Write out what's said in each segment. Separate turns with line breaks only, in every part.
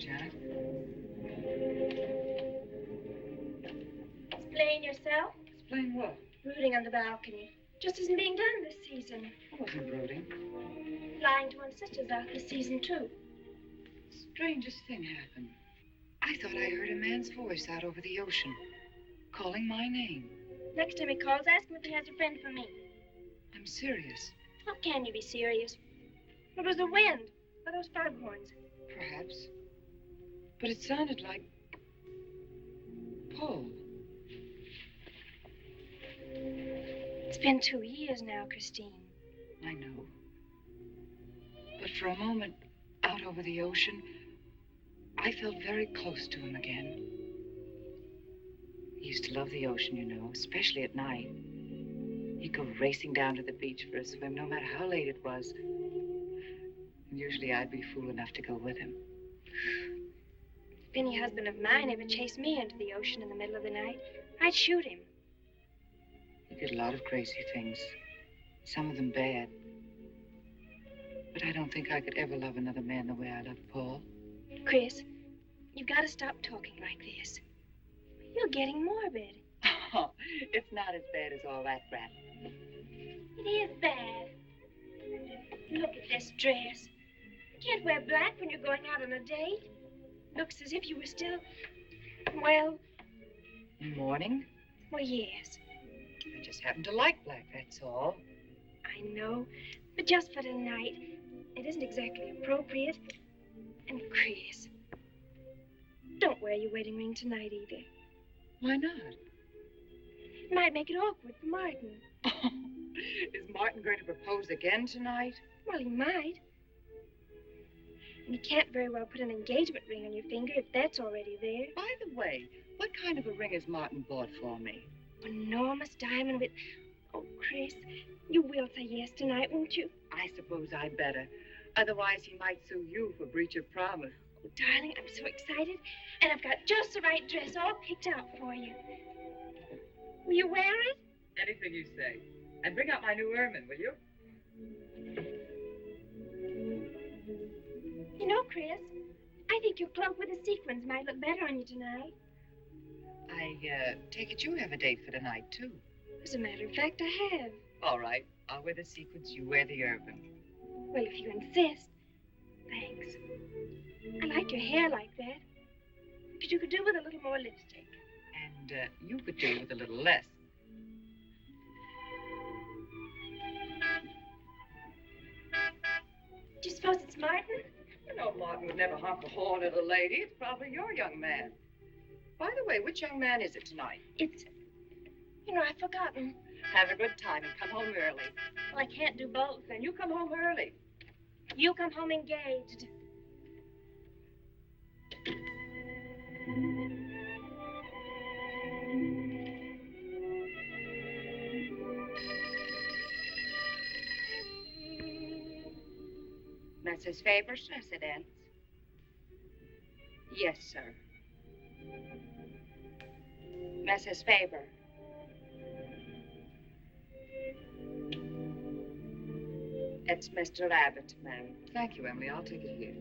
Janet.
Explain yourself.
Explain what?
Brooding on the balcony. Just isn't being done this season.
I wasn't brooding.
Flying to one's sisters out this season, too.
Strangest thing happened. I thought I heard a man's voice out over the ocean, calling my name.
Next time he calls, ask him if he has a friend for me.
I'm serious.
How can you be serious? It was the wind, or those foghorns.
Perhaps. But it sounded like Paul.
It's been 2 years now, Christine.
I know. But for a moment, out over the ocean, I felt very close to him again. He used to love the ocean, you know, especially at night. He'd go racing down to the beach for a swim, no matter how late it was. And usually I'd be fool enough to go with him.
If any husband of mine ever chased me into the ocean in the middle of the night, I'd shoot him.
He did a lot of crazy things, some of them bad. But I don't think I could ever love another man the way I loved Paul.
Chris, you've got to stop talking like this. You're getting morbid.
Oh, it's not as bad as all that, Brat.
It is bad. Look at this dress. You can't wear black when you're going out on a date. Looks as if you were still, well...
In mourning?
Well, yes.
I just happen to like black, that's all.
I know, but just for tonight, it isn't exactly appropriate. And Chris, don't wear your wedding ring tonight either.
Why not?
It might make it awkward for Martin.
Is Martin going to propose again tonight?
Well, he might. And you can't very well put an engagement ring on your finger if that's already there.
By the way, what kind of a ring has Martin bought for me?
Enormous diamond with... Oh, Chris, you will say yes tonight, won't you?
I suppose I'd better. Otherwise, he might sue you for breach of promise.
Oh, darling, I'm so excited. And I've got just the right dress all picked out for you. Will you wear it?
Anything you say. And bring out my new ermine, will you?
You know, Chris, I think your cloak with the sequins might look better on you tonight.
I take it you have a date for tonight, too.
As a matter of fact, I have.
All right. I'll wear the sequins, you wear the ermine.
Well, if you insist. Thanks. I like your hair like that. But you could do with a little more lipstick.
And you could do with a little less.
Do you suppose it's Martin?
You know, Martin would never honk a horn at a lady. It's probably your young man. By the way, which young man is it tonight?
It's... You know, I've forgotten.
Have a good time and come home early.
Well, I can't do both.
Then you come home early.
You come home engaged.
Mrs. Faber's residence. Yes, sir. Mrs. Faber. It's Mr. Abbott, ma'am. Thank you, Emily. I'll take it here.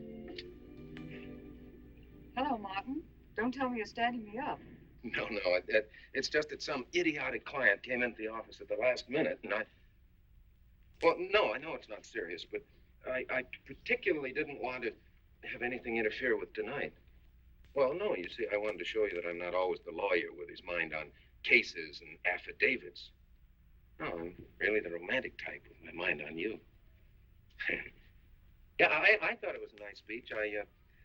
Hello, Martin. Don't tell me you're standing me up.
No, it's just that some idiotic client came into the office at the last minute, and well, no, I know it's not serious, but I particularly didn't want to have anything interfere with tonight. Well, no, you see, I wanted to show you that I'm not always the lawyer with his mind on cases and affidavits. No, I'm really the romantic type with my mind on you. Yeah, I thought it was a nice speech.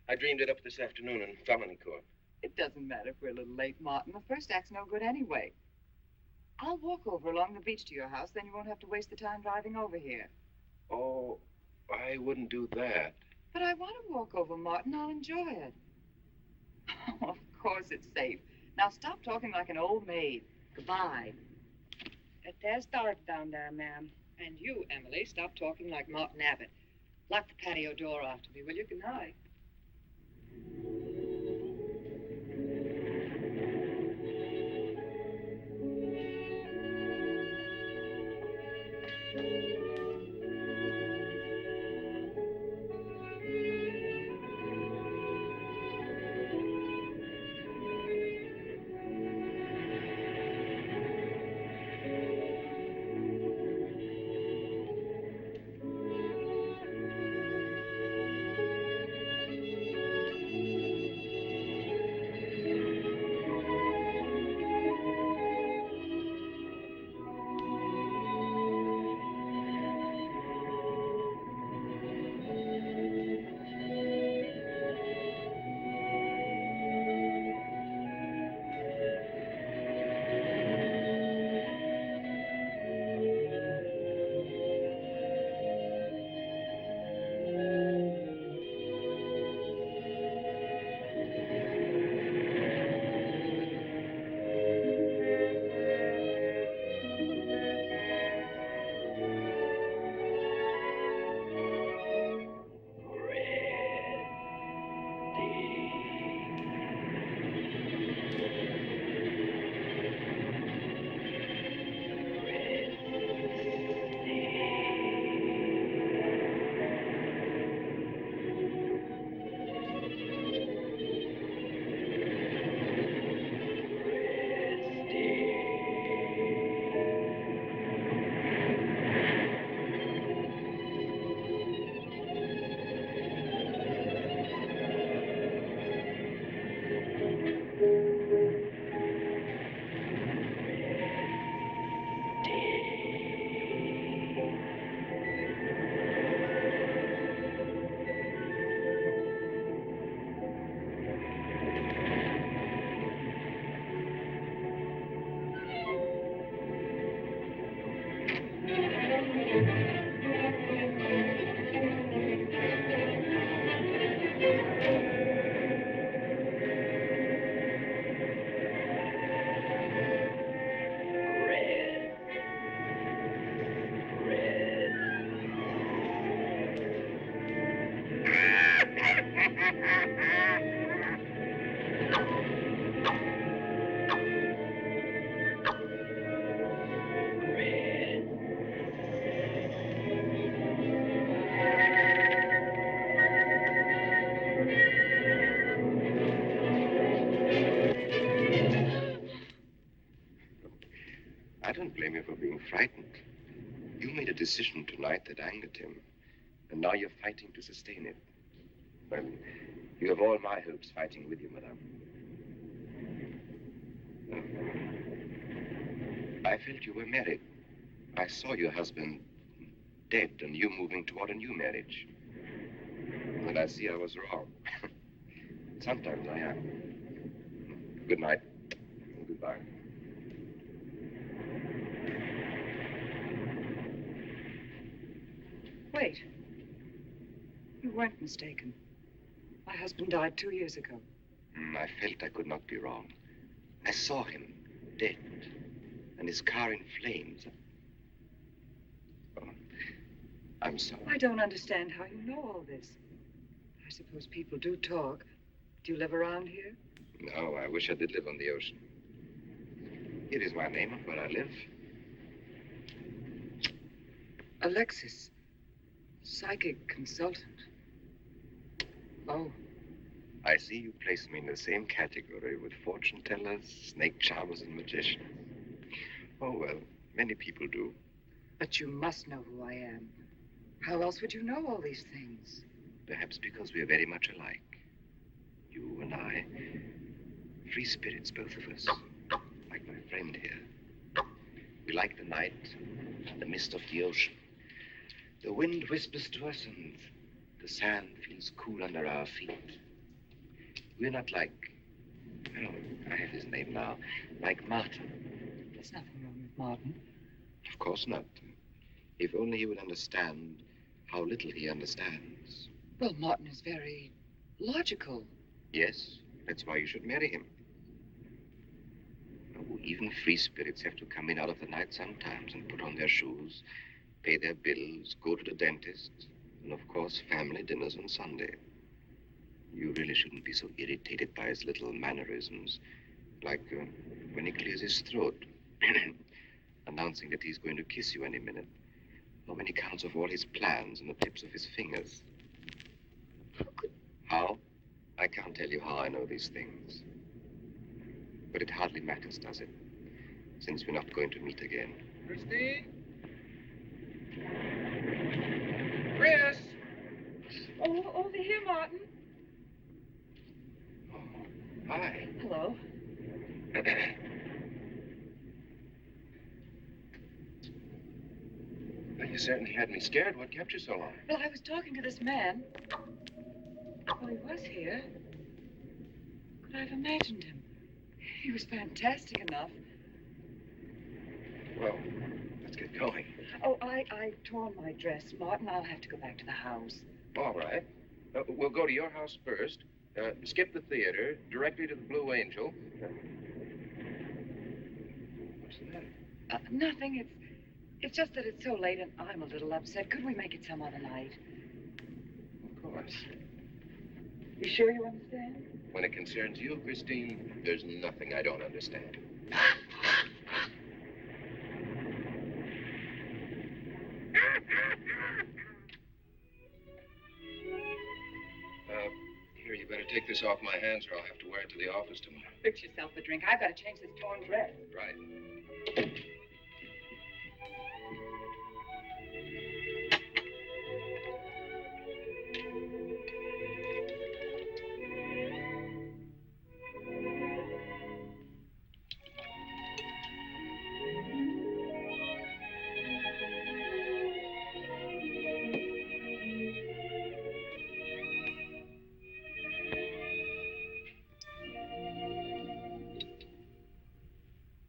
I dreamed it up this afternoon in felony court.
It doesn't matter if we're a little late, Martin. The first act's no good anyway. I'll walk over along the beach to your house, then you won't have to waste the time driving over here.
Oh, I wouldn't do that.
But I want to walk over, Martin. I'll enjoy it. Oh, of course it's safe. Now stop talking like an old maid. Goodbye. There's dark down there, ma'am. And you, Emily, stop talking like Martin Abbott. Lock the patio door after me, will you? Good night.
for being frightened. You made a decision tonight that angered him, and now you're fighting to sustain it. Well, you have all my hopes fighting with you, madame. I felt you were married. I saw your husband dead and you moving toward a new marriage. And I see I was wrong. Sometimes I am. Good night. And goodbye.
Wait. You weren't mistaken. My husband died 2 years ago.
I felt I could not be wrong. I saw him dead and his car in flames. Oh, I'm sorry.
I don't understand how you know all this. I suppose people do talk. Do you live around here?
No, I wish I did live on the ocean. Here is my name and where I live.
Alexis, psychic consultant. Oh,
I see you place me in the same category with fortune tellers, snake charmers, and magicians. Oh, well, many people do.
but you must know who I am. How else would you know all these things?
Perhaps because we are very much alike. You and I. Free spirits, both of us. Like my friend here. We like the night, the mist of the ocean. The wind whispers to us and the sand feels cool under our feet. We're not like, oh, I have his name now, like Martin.
There's nothing wrong with Martin.
Of course not. If only he would understand how little he understands.
Well, Martin is very logical.
Yes, that's why you should marry him. Oh, even free spirits have to come in out of the night sometimes and put on their shoes, pay their bills, go to the dentist, and of course, family dinners on Sunday. You really shouldn't be so irritated by his little mannerisms, like when he clears his throat, announcing that he's going to kiss you any minute, or when he counts off all his plans on the tips of his fingers. How? I can't tell you how I know these things. But it hardly matters, does it? Since we're not going to meet again.
Christine? Chris!
Oh, over here, Martin.
Oh, hi.
Hello.
Well, you certainly had me scared. What kept you so long?
Well, I was talking to this man. Well, he was here. Could I have imagined him? He was fantastic enough.
Well, let's get going.
Oh, I torn my dress, Martin. I'll have to go back to the house.
All right. We'll go to your house first, skip the theater, directly to the Blue Angel. What's the matter?
Nothing. It's just that it's so late and I'm a little upset. Could we make it some other night?
Of course.
You sure you understand?
When it concerns you, Christine, there's nothing I don't understand. Here, you better take this off my hands or I'll have to wear it to the office tomorrow.
Fix yourself a drink. I've got to change this torn dress.
Right.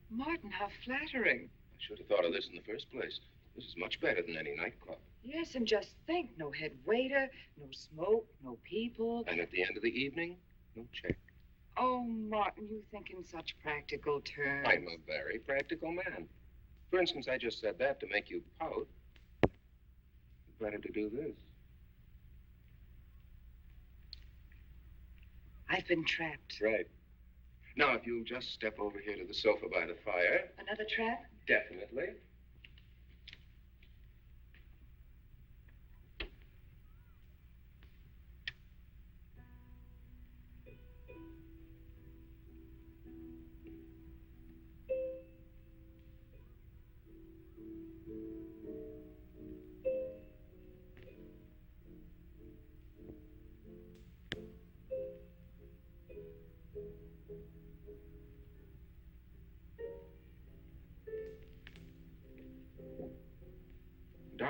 Martin, how flattering.
I should have thought of this in the first place. This is much better than any nightclub.
Yes, and just think, no head waiter, no smoke, no people.
And at the end of the evening, no check.
Oh, Martin, you think in such practical terms.
I'm a very practical man. For instance, I just said that to make you pout. Better to do this.
I've been trapped.
Right. Now, if you'll just step over here to the sofa by the fire.
Another trap?
Definitely.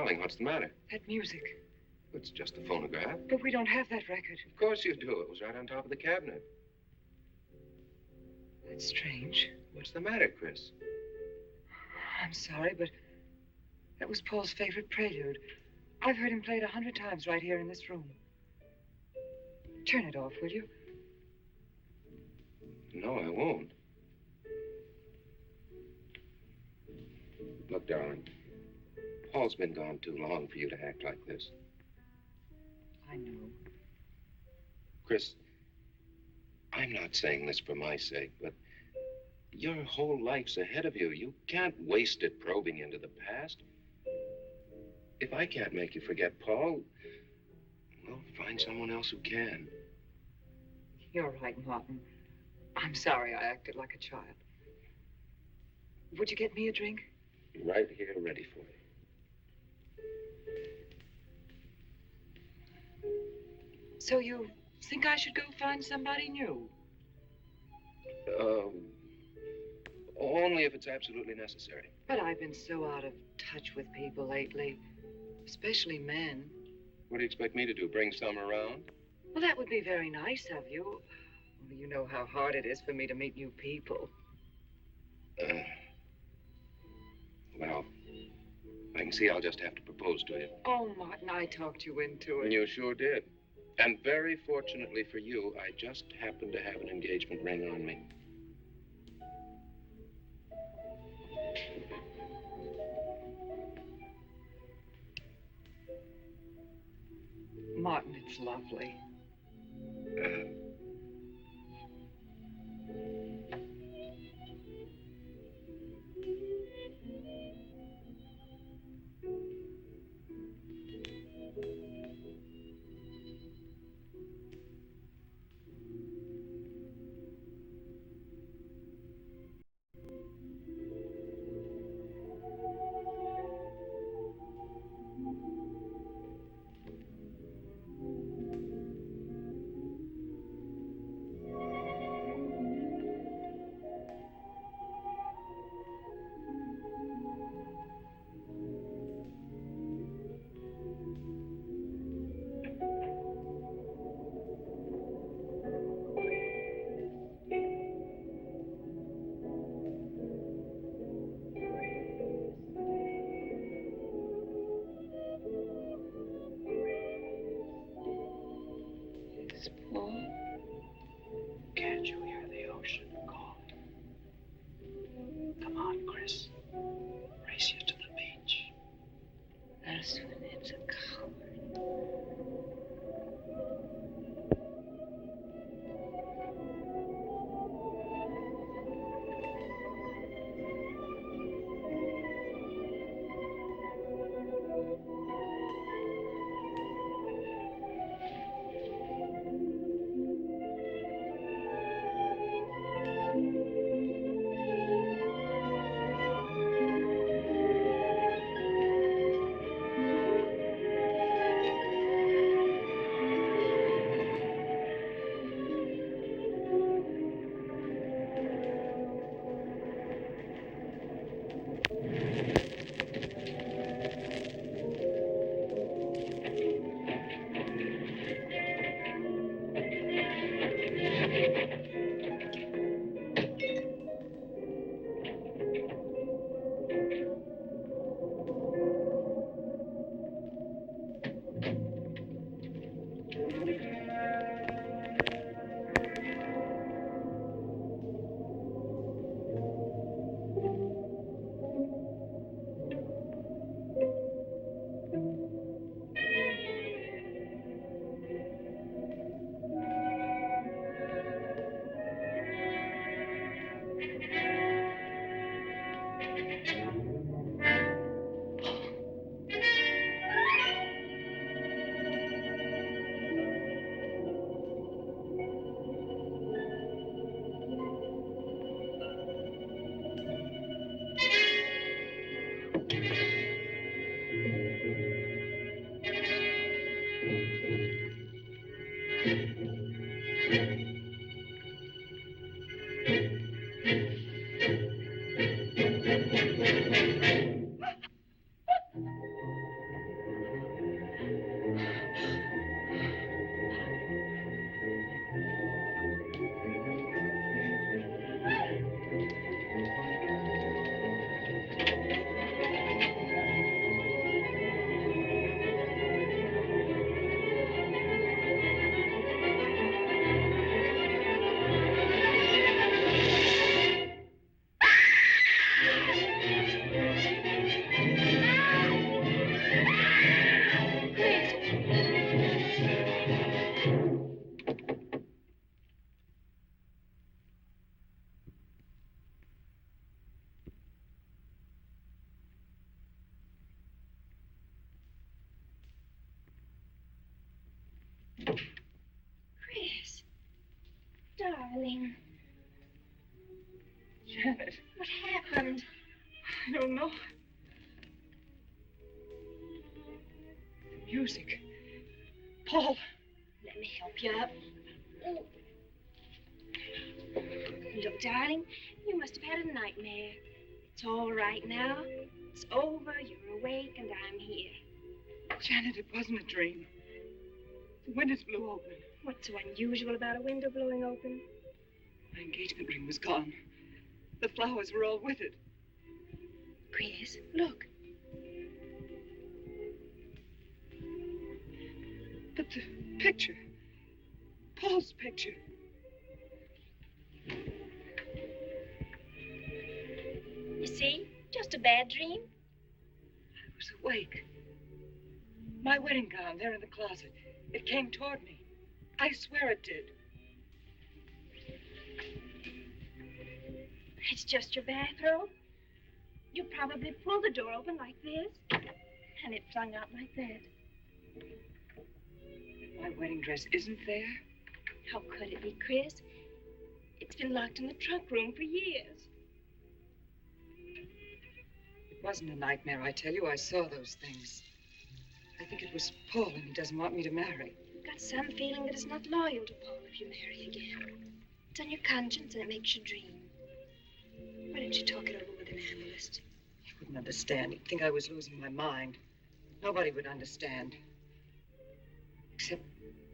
darling, what's the matter?
That music.
It's just a phonograph.
But we don't have that record.
Of course you do. It was right on top of the cabinet.
That's strange.
What's the matter, Chris?
I'm sorry, but that was Paul's favorite prelude. I've heard him play it 100 times right here in this room. Turn it off, will you?
No, I won't. Look, darling, Paul's been gone too long for you to act like this.
I know.
Chris, I'm not saying this for my sake, but your whole life's ahead of you. You can't waste it probing into the past. If I can't make you forget Paul, well, find someone else who can.
You're right, Martin. I'm sorry I acted like a child. Would you get me a drink?
Right here, ready for you.
So you think I should go find somebody new?
Only if it's absolutely necessary.
But I've been so out of touch with people lately, especially men.
What do you expect me to do, bring some around?
Well, that would be very nice of you. Only you know how hard it is for me to meet new people.
Well, I can see I'll just have to propose to you.
Oh, Martin, I talked you into it.
You sure did. And very fortunately for you, I just happened to have an engagement ring on me.
Martin, it's lovely. Paul?
Can't you hear the ocean calling? Come on, Chris. Race you to the beach.
That's when it's a coward. Janet.
What happened?
I don't know. Music. Paul.
Let me help you up. Oh. Look, darling, you must have had a nightmare. It's all right now. It's over. You're awake, and I'm here.
Janet, it wasn't a dream. The windows blew open.
What's so unusual about a window blowing open?
My engagement ring was gone. The flowers were all with it.
Chris, look.
But the picture. Paul's picture.
You see? Just a bad dream.
I was awake. My wedding gown there in the closet. It came toward me. I swear it did.
It's just your bathrobe. You probably pulled the door open like this, and it flung out like that.
My wedding dress isn't there.
How could it be, Chris? It's been locked in the trunk room for years.
It wasn't a nightmare, I tell you. I saw those things. I think it was Paul, and he doesn't want me to marry.
You've got some feeling that it's not loyal to Paul if you marry again. It's on your conscience, and it makes you dream. Why don't you talk it over with an analyst?
He wouldn't understand. He'd think I was losing my mind. Nobody would understand. Except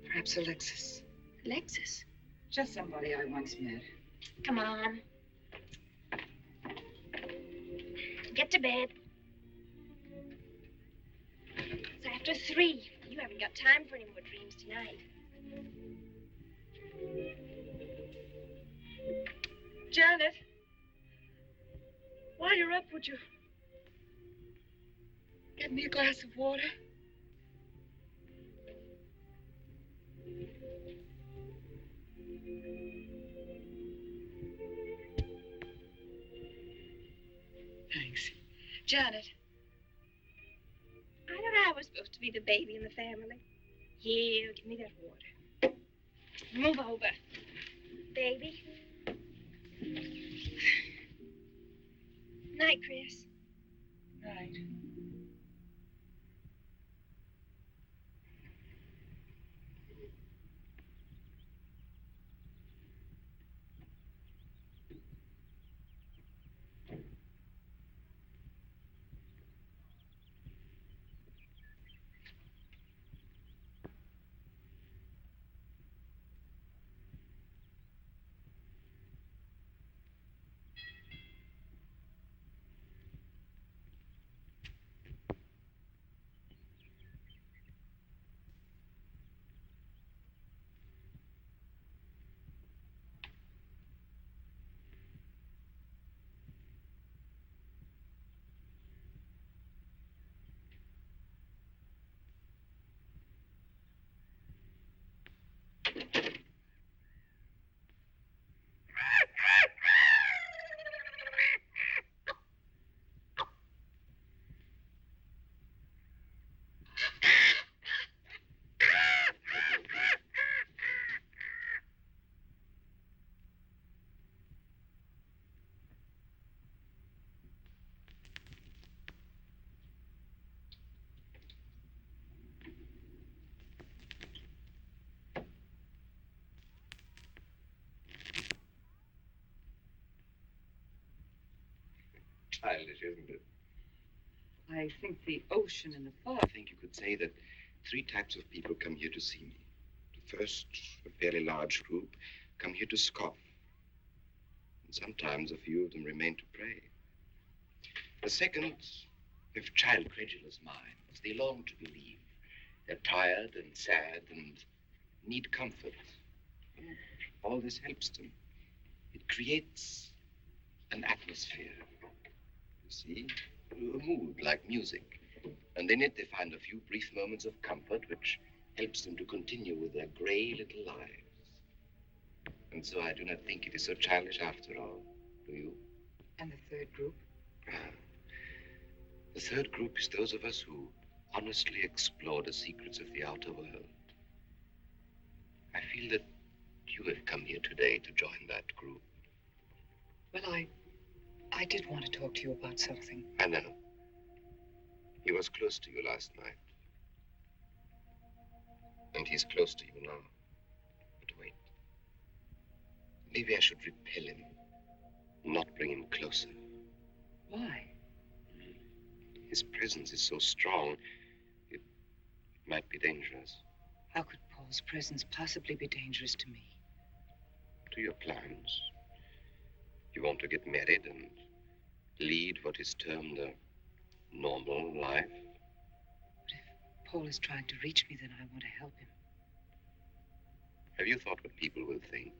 perhaps Alexis.
Alexis?
Just somebody I once met.
Come on. Get to bed. It's after 3. You haven't got time for any more dreams tonight.
Janet! While you're up, would you get me a glass of water? Thanks. Janet.
I thought I was supposed to be the baby in the family. Here, give me that water. Move over. Baby. Night, Chris.
Right.
Childish, isn't it?
I think the ocean and the fog.
I think you could say that 3 types of people come here to see me. The first, a fairly large group, come here to scoff. And sometimes a few of them remain to pray. The second, have child credulous minds. They long to believe. They're tired and sad and need comfort. And all this helps them. It creates an atmosphere. See, a mood like music. And in it, they find a few brief moments of comfort, which helps them to continue with their gray little lives. And so I do not think it is so childish after all. Do you?
And the third group?
The third group is those of us who honestly explore the secrets of the outer world. I feel that you have come here today to join that group.
Well, I I did want to talk to you about something.
I know. He was close to you last night. And he's close to you now. But wait. Maybe I should repel him, not bring him closer.
Why?
His presence is so strong, it might be dangerous.
How could Paul's presence possibly be dangerous to me?
To your plans. You want to get married and lead what is termed a normal life.
But if Paul is trying to reach me, then I want to help him.
Have you thought what people will think?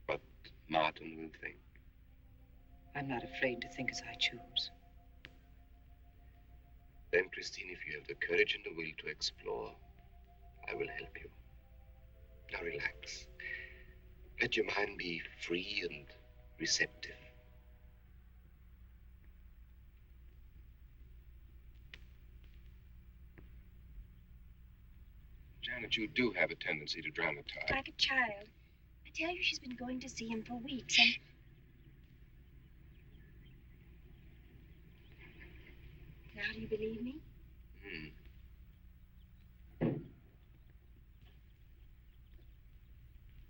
What Martin will think?
I'm not afraid to think as I choose.
Then, Christine, if you have the courage and the will to explore, I will help you. Now relax. Let your mind be free and receptive. Janet, you do have a tendency to dramatize.
Like a child. I tell you, she's been going to see him for weeks, and... Now, do you believe me?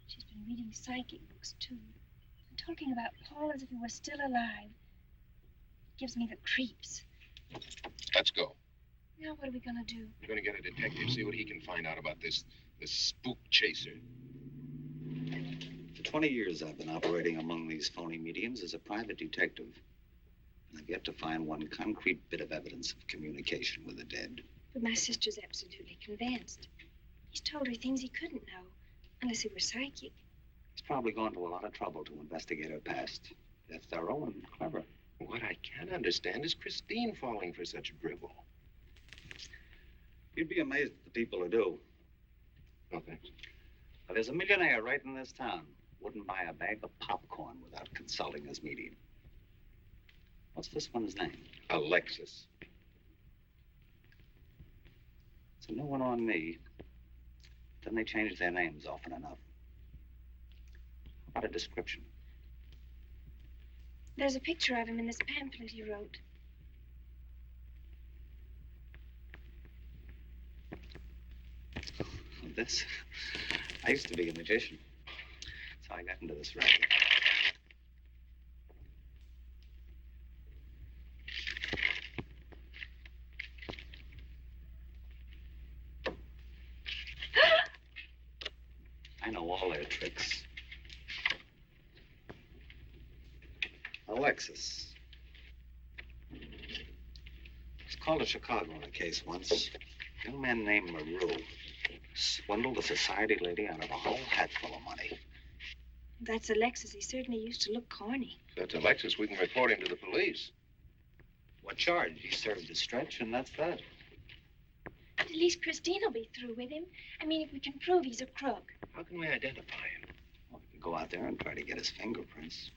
She's been reading psychic books, too. And talking about Paul as if he were still alive. It gives me the creeps.
Let's go.
Now, what are we gonna do?
We're going to get a detective, see what he can find out about this spook chaser.
For 20 years, I've been operating among these phony mediums as a private detective. And I've yet to find one concrete bit of evidence of communication with the dead.
But my sister's absolutely convinced. He's told her things he couldn't know, unless he were psychic.
He's probably gone to a lot of trouble to investigate her past. That's thorough and clever.
What I can't understand is Christine falling for such drivel.
You'd be amazed at the people who do.
No, thanks.
Now, there's a millionaire right in this town. Wouldn't buy a bag of popcorn without consulting his medium. What's this one's name?
Alexis.
It's a new one on me. Then they change their names often enough. How about a description?
There's a picture of him in this pamphlet he wrote.
This? I used to be a magician. That's how I got into this racket. I know all their tricks. Alexis. It's called a Chicago in a case once. A young man named Maru swindled a society lady out of a whole hatful of money.
That's Alexis. He certainly used to look corny.
If that's Alexis, we can report him to the police.
What charge? He served his stretch, and that's that.
But at least Christine will be through with him. I mean, if we can prove he's a crook.
How can we identify him?
Well, we can go out there and try to get his fingerprints.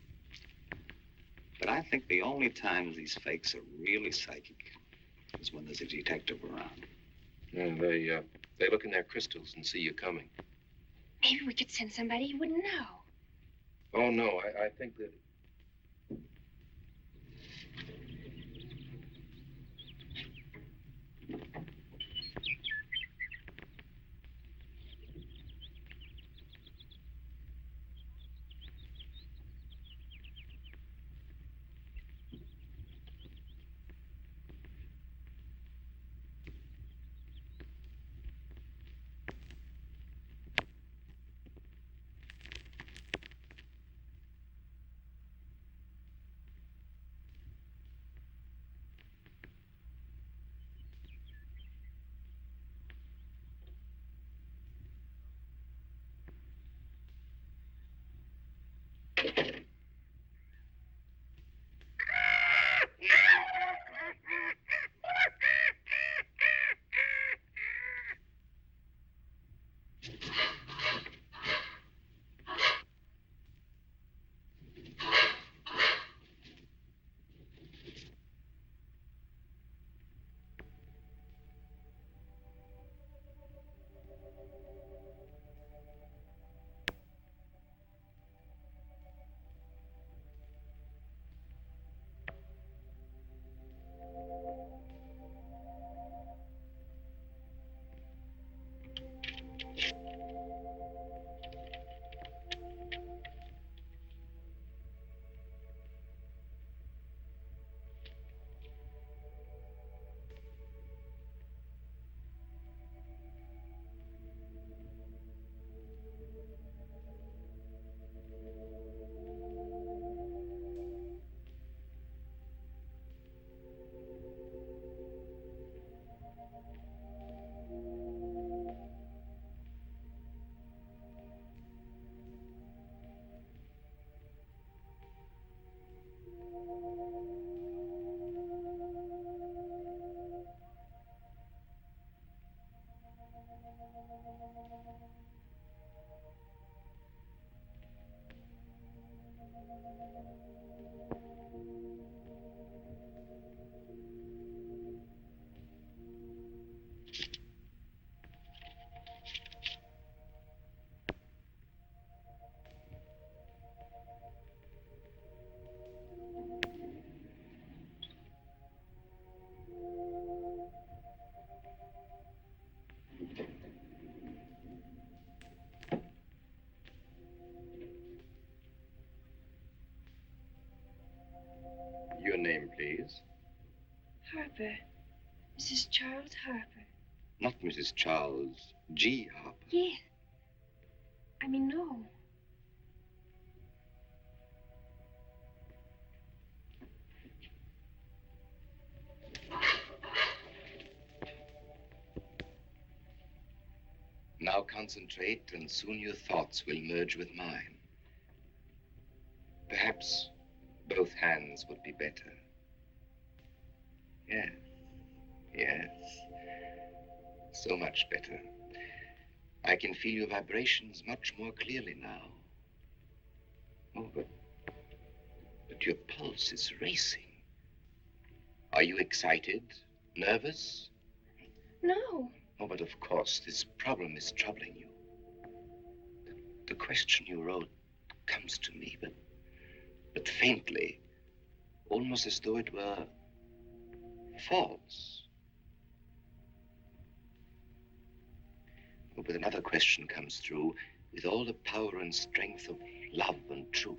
But I think the only times these fakes are really psychic is when there's a detective around.
Yeah, they look in their crystals and see you coming.
Maybe we could send somebody he wouldn't know.
Oh, no, I think that... Your name, please.
Harper. Mrs. Charles Harper.
Not Mrs. Charles G. Harper.
Yes. I mean, no.
Now concentrate, and soon your thoughts will merge with mine. Perhaps both hands would be better. Yes, yes. So much better. I can feel your vibrations much more clearly now. Oh, but your pulse is racing. Are you excited? Nervous?
No.
Oh, but of course, this problem is troubling you. The question you wrote comes to me, but faintly, almost as though it were false. Oh, but another question comes through with all the power and strength of love and truth.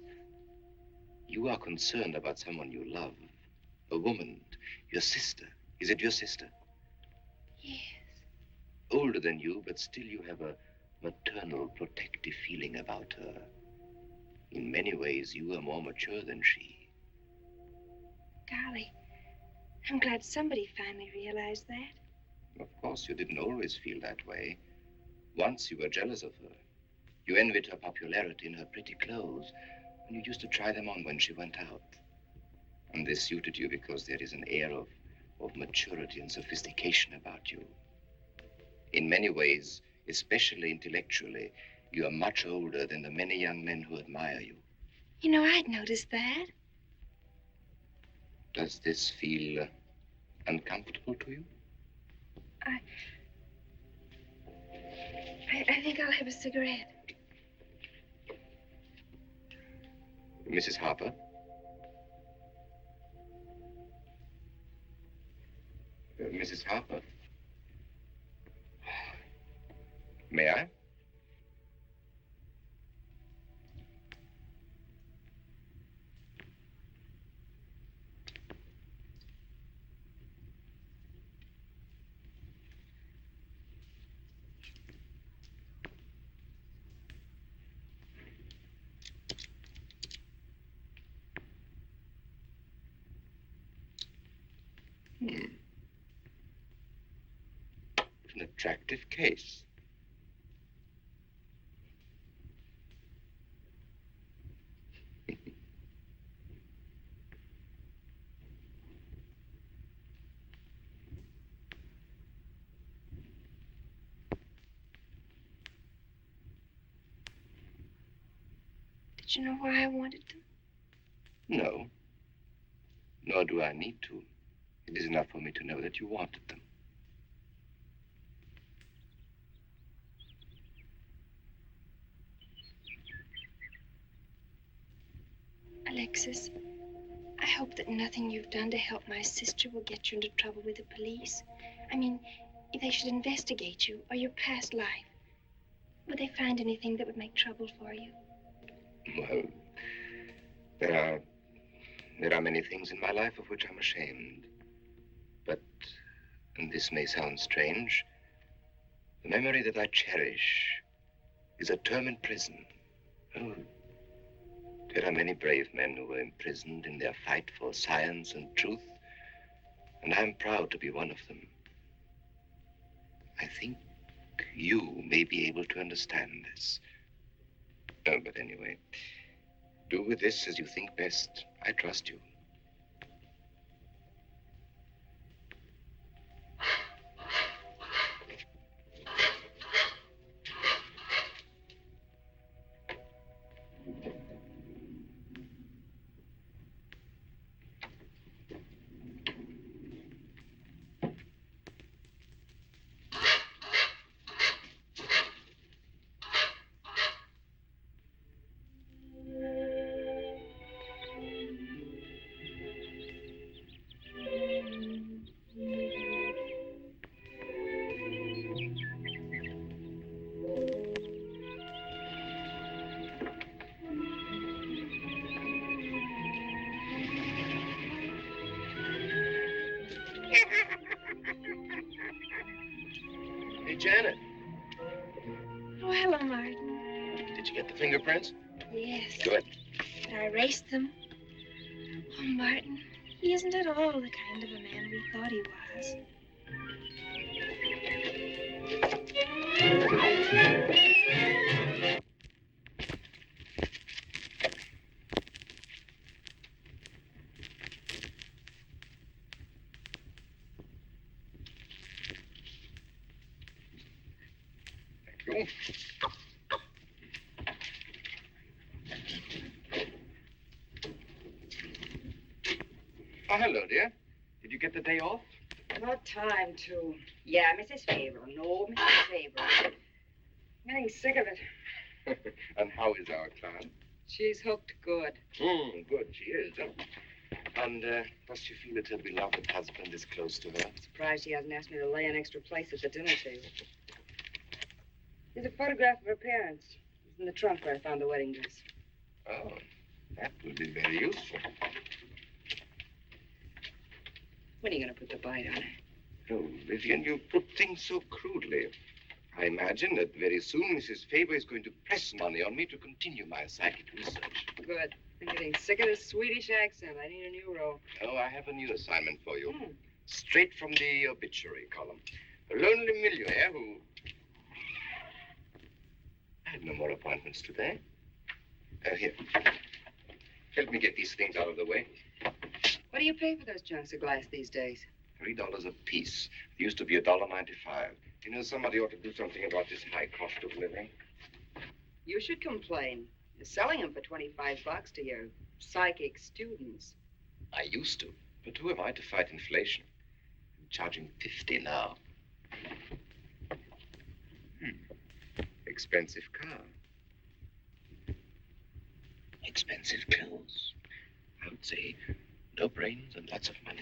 You are concerned about someone you love, a woman, your sister. Is it your sister?
Yes.
Older than you, but still you have a maternal, protective feeling about her. In many ways, you are more mature than she.
Golly, I'm glad somebody finally realized that.
Of course, you didn't always feel that way. Once you were jealous of her. You envied her popularity in her pretty clothes, and you used to try them on when she went out. And this suited you because there is an air of maturity and sophistication about you. In many ways, especially intellectually, you are much older than the many young men who admire you.
You know, I'd noticed that.
Does this feel uncomfortable to you?
I think I'll have a cigarette.
Mrs. Harper? Mrs. Harper? May I? An attractive case.
Did you know why I wanted to?
No. Nor do I need to. It is enough for me to know that you wanted them.
Alexis, I hope that nothing you've done to help my sister will get you into trouble with the police. I mean, if they should investigate you or your past life, would they find anything that would make trouble for you?
Well, there are many things in my life of which I'm ashamed. But, and this may sound strange, the memory that I cherish is a term in prison. Oh, there are many brave men who were imprisoned in their fight for science and truth, and I'm proud to be one of them. I think you may be able to understand this. Oh, but anyway, do with this as you think best. I trust you. Did you get the fingerprints?
Yes.
Good.
But I erased them. Oh, Martin, he isn't at all the kind of a man we thought he was.
Thank you. Oh, hello, dear. Did you get the day off?
What time to? Yeah, Mrs. Faber. No, Mrs. Faber. I'm getting sick of it.
And how is our client?
She's hooked good.
Good, she is. And does she feel that her beloved husband is close to her?
Surprised she hasn't asked me to lay an extra place at the dinner table. Here's a photograph of her parents. It's in the trunk where I found the wedding dress.
Oh, that would be very useful.
When are you going to put the bite on her?
Oh, Vivian, you put things so crudely. I imagine that very soon Mrs. Faber is going to press money on me to continue my psychic research.
Good. I'm getting sick of this Swedish accent. I need a new role.
Oh, I have a new assignment for you. Straight from the obituary column. A lonely millionaire who... I have no more appointments today. Here. Help me get these things out of the way.
What do you pay for those junks of glass these days?
$3 a piece. It used to be $1.95. You know, somebody ought to do something about this high cost of living.
You should complain. You're selling them for $25 to your psychic students.
I used to. But who am I to fight inflation? I'm charging $50 now. Expensive car. Expensive clothes. I would say no brains and lots of money.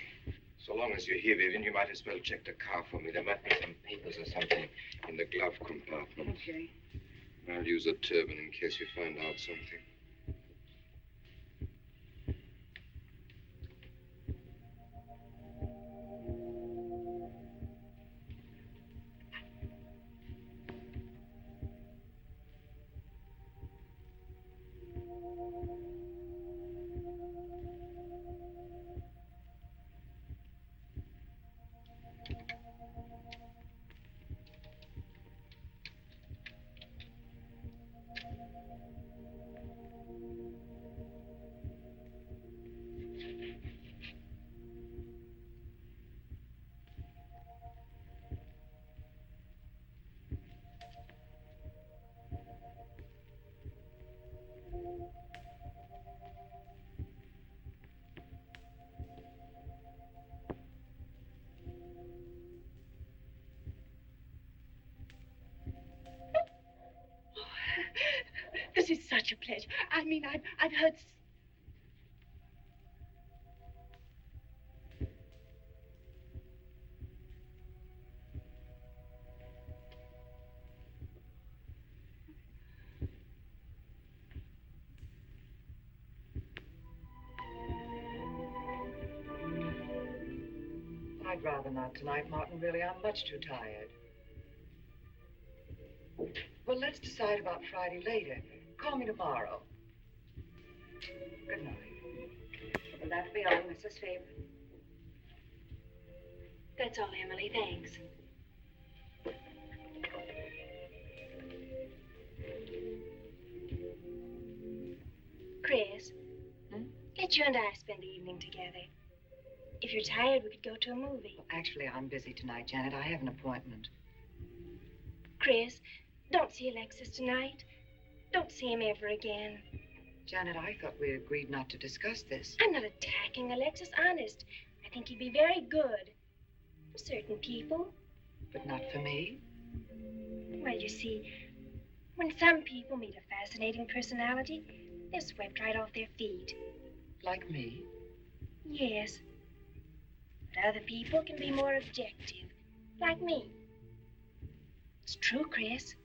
So long as you're here, Vivian, you might as well check the car for me. There might be some papers or something in the glove compartment.
Okay.
I'll use a turban in case you find out something.
This is such a pleasure. I mean, I've heard...
I'd rather not tonight, Martin. Really, I'm much too tired. Well, let's decide about Friday later. Call me tomorrow. Good night. Will that be all, Mrs. Faber?
That's all, Emily. Thanks. Chris, let you and I spend the evening together. If you're tired, we could go to a movie.
Well, actually, I'm busy tonight, Janet. I have an appointment.
Chris, don't see Alexis tonight. Don't see him ever again.
Janet, I thought we agreed not to discuss this.
I'm not attacking Alexis, honest. I think he'd be very good for certain people.
But not for me?
Well, you see, when some people meet a fascinating personality, they're swept right off their feet.
Like me?
Yes. But other people can be more objective, like me. It's true, Chris.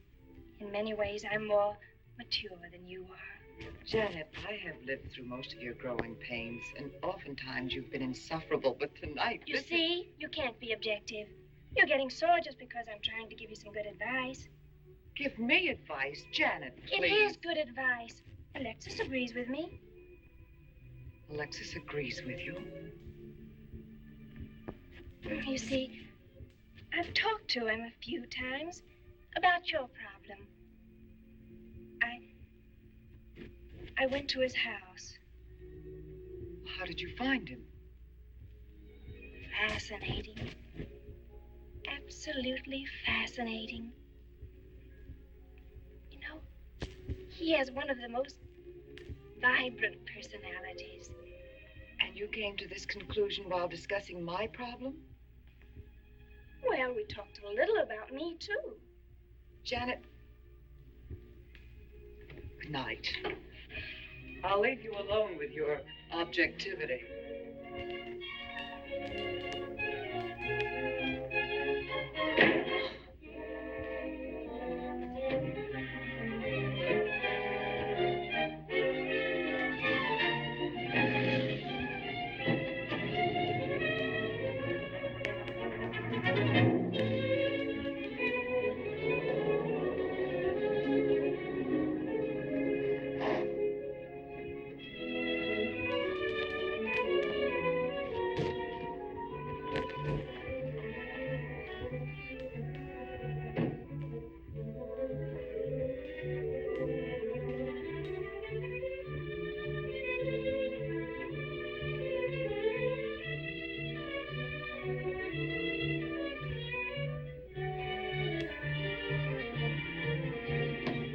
In many ways, I'm more mature than you are.
Janet, I have lived through most of your growing pains, and oftentimes you've been insufferable, but tonight...
You see, you can't be objective. You're getting sore just because I'm trying to give you some good advice.
Give me advice, Janet,
It
please.
is good advice. Alexis agrees with me.
Alexis agrees with you.
You see, I've talked to him a few times about your problem. I went to his house.
How did you find him?
Fascinating. Absolutely fascinating. You know, he has one of the most vibrant personalities.
And you came to this conclusion while discussing my problem?
Well, we talked a little about me, too.
Janet, good night. I'll leave you alone with your objectivity.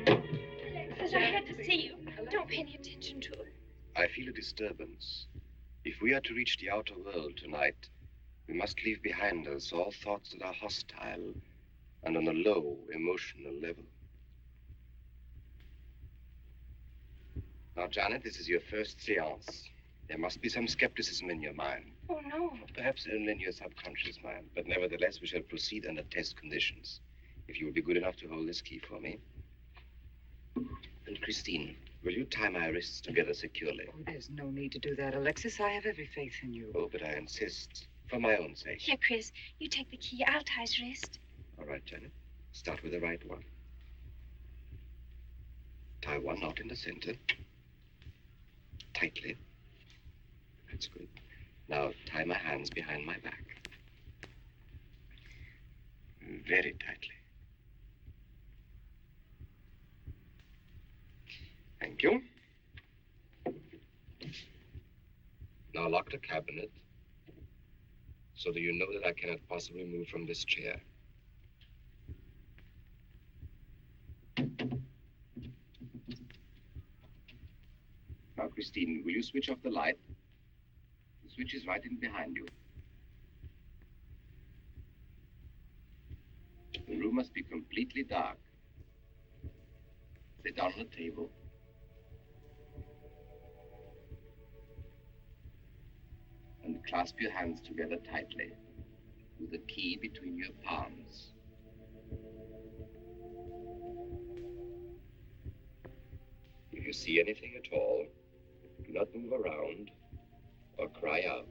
Alexis, I had to see you. Don't pay any attention to her.
I feel a disturbance. If we are to reach the outer world tonight, we must leave behind us all thoughts that are hostile and on a low emotional level. Now, Janet, this is your first seance. There must be some skepticism in your mind.
Oh, no.
Perhaps only in your subconscious mind, but nevertheless, we shall proceed under test conditions. If you will be good enough to hold this key for me. And Christine, will you tie my wrists together securely?
Oh, there's no need to do that, Alexis. I have every faith in you.
Oh, but I insist, for my own sake.
Here, Chris, you take the key. I'll tie his wrist.
All right, Janet. Start with the right one. Tie one knot in the center. Tightly. That's good. Now, tie my hands behind my back. Very tightly. Thank you. Now lock the cabinet so that you know that I cannot possibly move from this chair. Now, Christine, will you switch off the light? The switch is right in behind you. The room must be completely dark. Sit down on the table. And clasp your hands together tightly with the key between your palms. If you see anything at all, do not move around or cry out.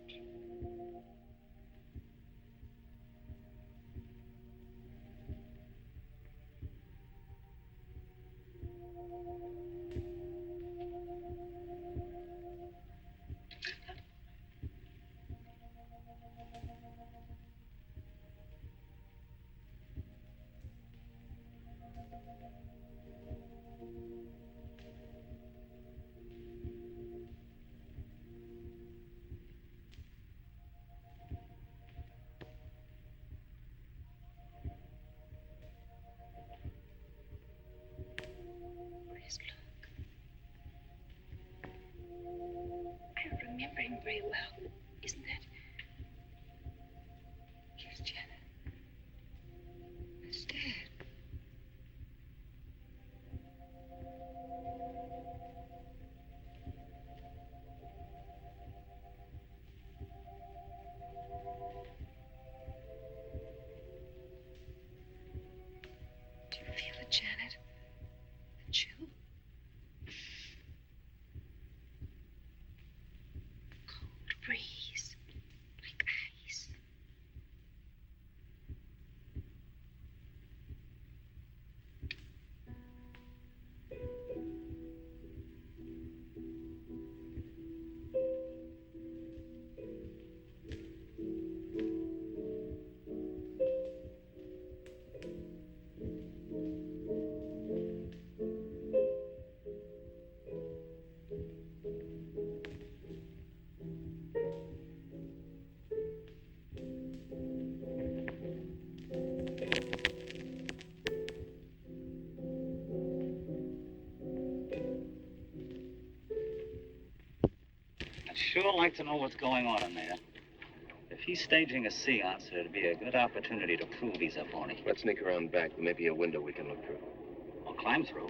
Chris, look. I don't remember him very well. Isn't that?
Yes, Janet. It's Dad. Do you feel it, Janet? The chill?
Cold breeze.
sure like to know what's going on in there. If he's staging a seance, it'd be a good opportunity to prove he's a phony.
Let's sneak around back. There may be a window we can look through.
I'll climb through.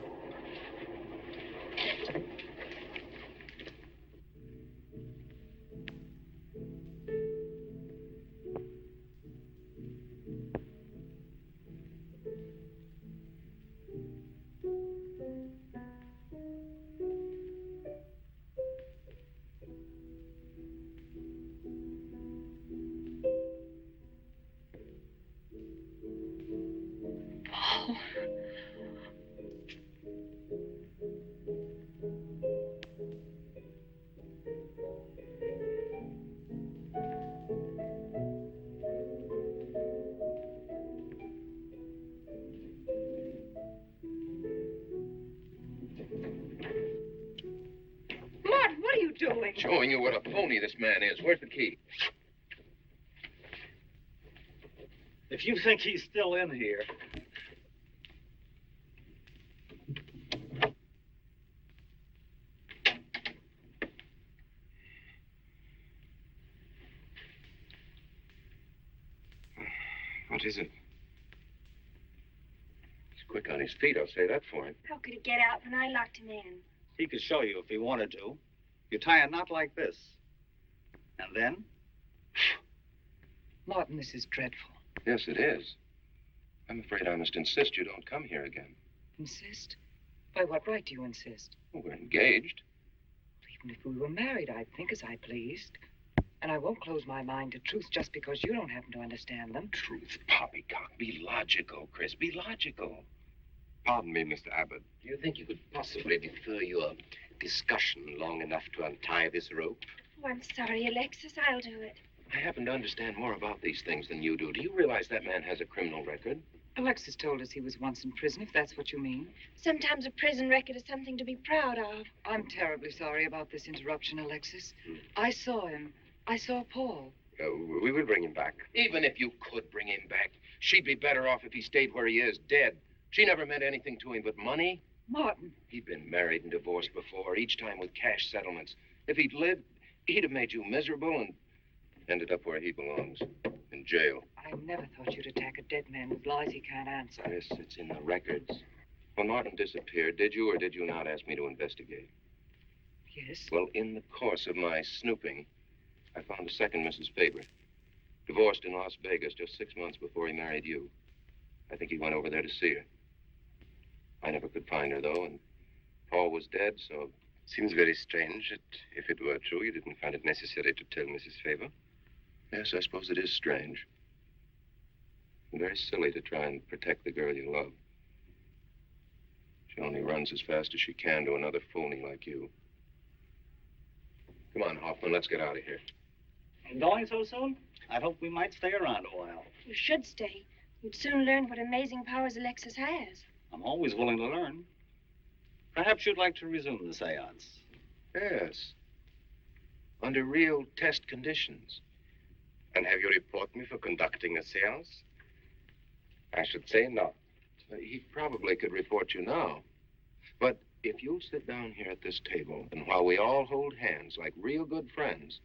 Martin, what are you doing?
Showing you what a phony this man is. Where's the key?
If you think he's still in here...
What is it? He's quick on his feet, I'll say that for him.
How could he get out when I locked him in?
He could show you if he wanted to. You tie a knot like this. And then?
Martin, this is dreadful.
Yes, it is. I'm afraid I must insist you don't come here again.
Insist? By what right do you insist?
Well, we're engaged.
Even if we were married, I'd think as I pleased. And I won't close my mind to truth just because you don't happen to understand them.
Truth, poppycock. Be logical, Chris. Be logical.
Pardon me, Mr. Abbott. Do you think you could possibly defer your discussion long enough to untie this rope?
Oh, I'm sorry, Alexis. I'll do it.
I happen to understand more about these things than you do. Do you realize that man has a criminal record?
Alexis told us he was once in prison, if that's what you mean.
Sometimes a prison record is something to be proud of.
I'm terribly sorry about this interruption, Alexis. I saw him. I saw Paul.
We will bring him back.
Even if you could bring him back, she'd be better off if he stayed where he is, dead. She never meant anything to him but money.
Martin.
He'd been married and divorced before, each time with cash settlements. If he'd lived, he'd have made you miserable and ended up where he belongs, in jail.
I never thought you'd attack a dead man with lies he can't answer.
Yes, it's in the records. When Martin disappeared, did you or did you not ask me to investigate?
Yes.
Well, in the course of my snooping, I found a second Mrs. Faber, divorced in Las Vegas just 6 months before he married you. I think he went over there to see her. I never could find her, though, and Paul was dead, so...
Seems very strange that if it were true, you didn't find it necessary to tell Mrs. Faber.
Yes, I suppose it is strange. And very silly to try and protect the girl you love. She only runs as fast as she can to another phony like you. Come on, Hoffman, let's get out of here.
And going so soon? I'd hope we might stay around a while.
You should stay. You'd soon learn what amazing powers Alexis has.
I'm always willing to learn. Perhaps you'd like to resume the seance.
Yes. Under real test conditions.
And have you report me for conducting a seance? I should say not.
He probably could report you now. But if you'll sit down here at this table, and while we all hold hands like real good friends,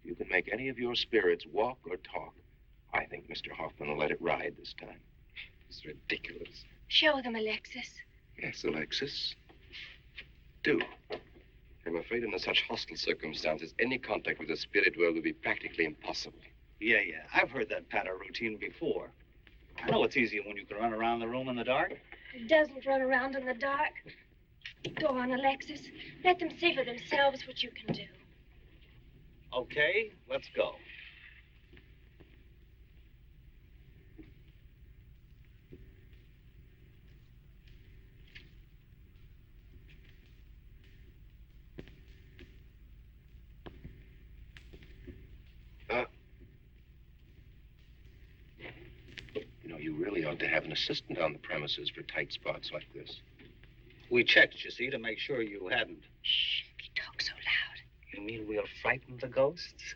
you can make any of your spirits walk or talk. I think Mr. Hoffman will let it ride this time.
It's ridiculous.
Show them, Alexis.
Yes, Alexis. Do.
I'm afraid under such hostile circumstances, any contact with the spirit world would be practically impossible.
Yeah. I've heard that patter routine before. I know it's easier when you can run around the room in the dark.
It doesn't run around in the dark. Go on, Alexis. Let them see for themselves what you can do.
Okay, let's go.
You really ought to have an assistant on the premises for tight spots like this.
We checked, you see, to make sure you hadn't.
Shh, he talks so loud.
You mean we'll frighten the ghosts?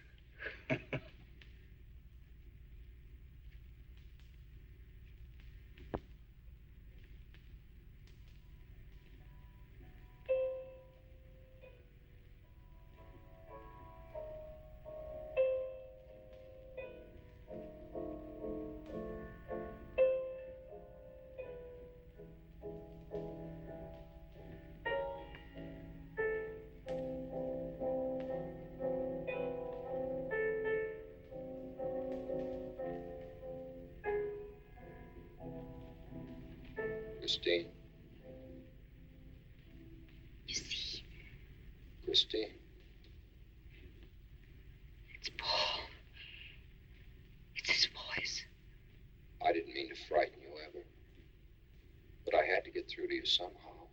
Christine.
You see,
Christine.
it's Paul. It's his voice.
I didn't mean to frighten you ever. But I had to get through to you somehow.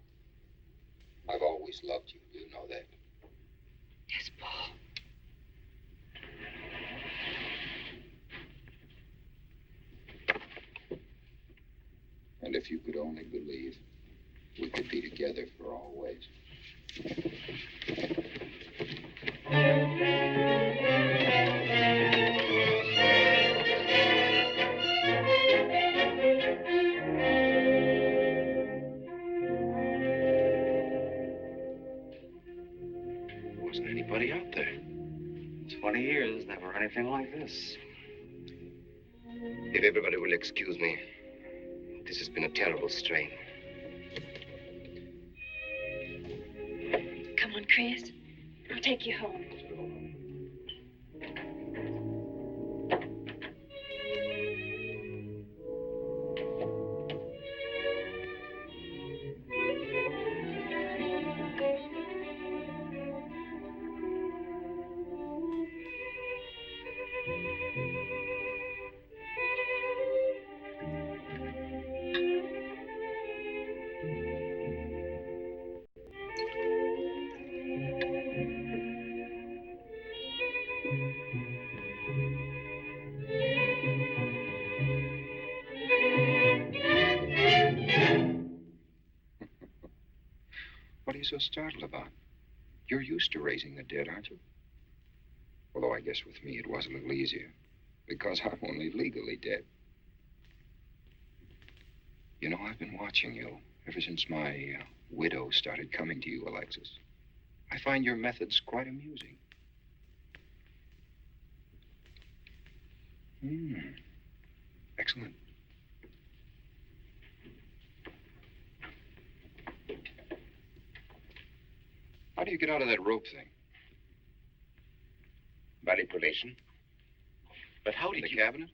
I've always loved you. You know that.
Yes, Paul.
And if you could only believe, we could be together for always.
There wasn't anybody out there.
In 20 years, never anything like this.
If everybody will excuse me, this has been a terrible strain.
Come on, Chris. I'll take you home.
What are you so startled about? You're used to raising the dead, aren't you? Although I guess with me it was a little easier, because I'm only legally dead. You know, I've been watching you ever since my widow started coming to you, Alexis. I find your methods quite amusing. Excellent. How do you get out of that rope thing?
Manipulation. But how did
The
you...
cabinet?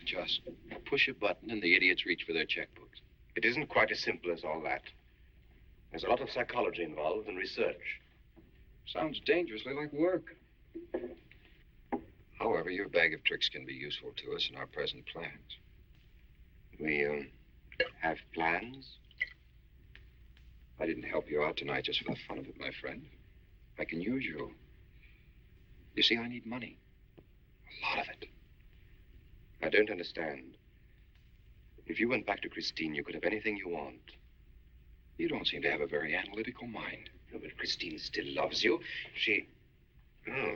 Just push a button and the idiots reach for their checkbooks.
It isn't quite as simple as all that. There's a lot of psychology involved and research.
Sounds dangerously like work. However, your bag of tricks can be useful to us in our present plans.
We, have plans?
I didn't help you out tonight just for the fun of it, my friend. I can use you. You see, I need money. A lot of it.
I don't understand. If you went back to Christine, you could have anything you want.
You don't seem to have a very analytical mind.
No, but Christine still loves you. She... Oh.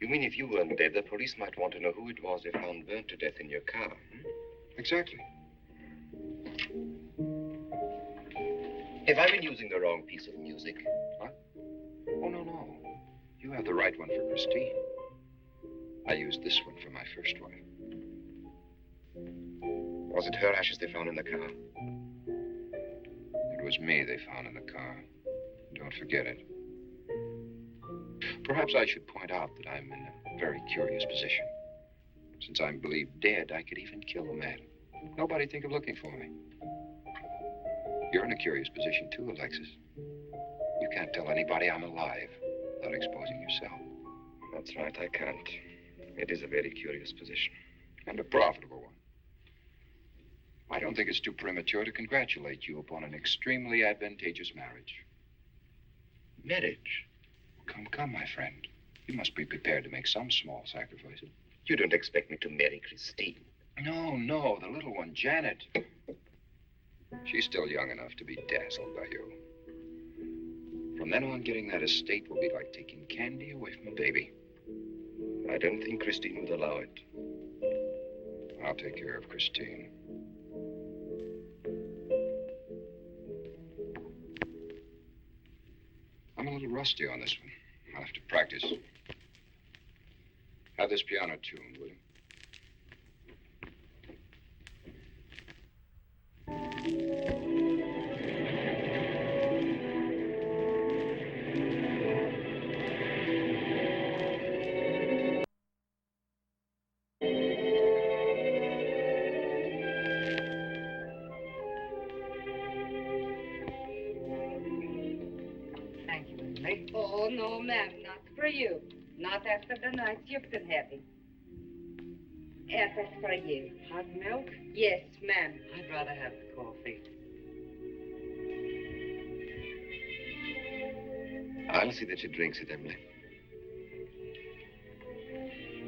You mean if you weren't dead, the police might want to know who it was they found burnt to death in your car?
Exactly.
Have I been using the wrong piece of music?
What? Oh, no. You have the right one for Christine. I used this one for my first wife.
Was it her ashes they found in the car?
It was me they found in the car. Don't forget it. Perhaps I should point out that I'm in a very curious position. Since I'm believed dead, I could even kill a man. Nobody'd think of looking for me. You're in a curious position, too, Alexis. You can't tell anybody I'm alive without exposing yourself.
That's right, I can't. It is a very curious position.
And a profitable one. I don't think it's too premature to congratulate you upon an extremely advantageous marriage.
Marriage?
Come, my friend. You must be prepared to make some small sacrifices.
You don't expect me to marry Christine?
No, the little one, Janet. She's still young enough to be dazzled by you. From then on, getting that estate will be like taking candy away from a baby.
I don't think Christine would allow it.
I'll take care of Christine. I'm a little rusty on this one. I'll have to practice. Have this piano tuned, will you?
me.
Oh, no, ma'am, not for you. Not after the nights you've been having. Yes, that's for you.
Hot milk?
Yes, ma'am.
I'd rather have the coffee.
I'll see that she drinks it, Emily.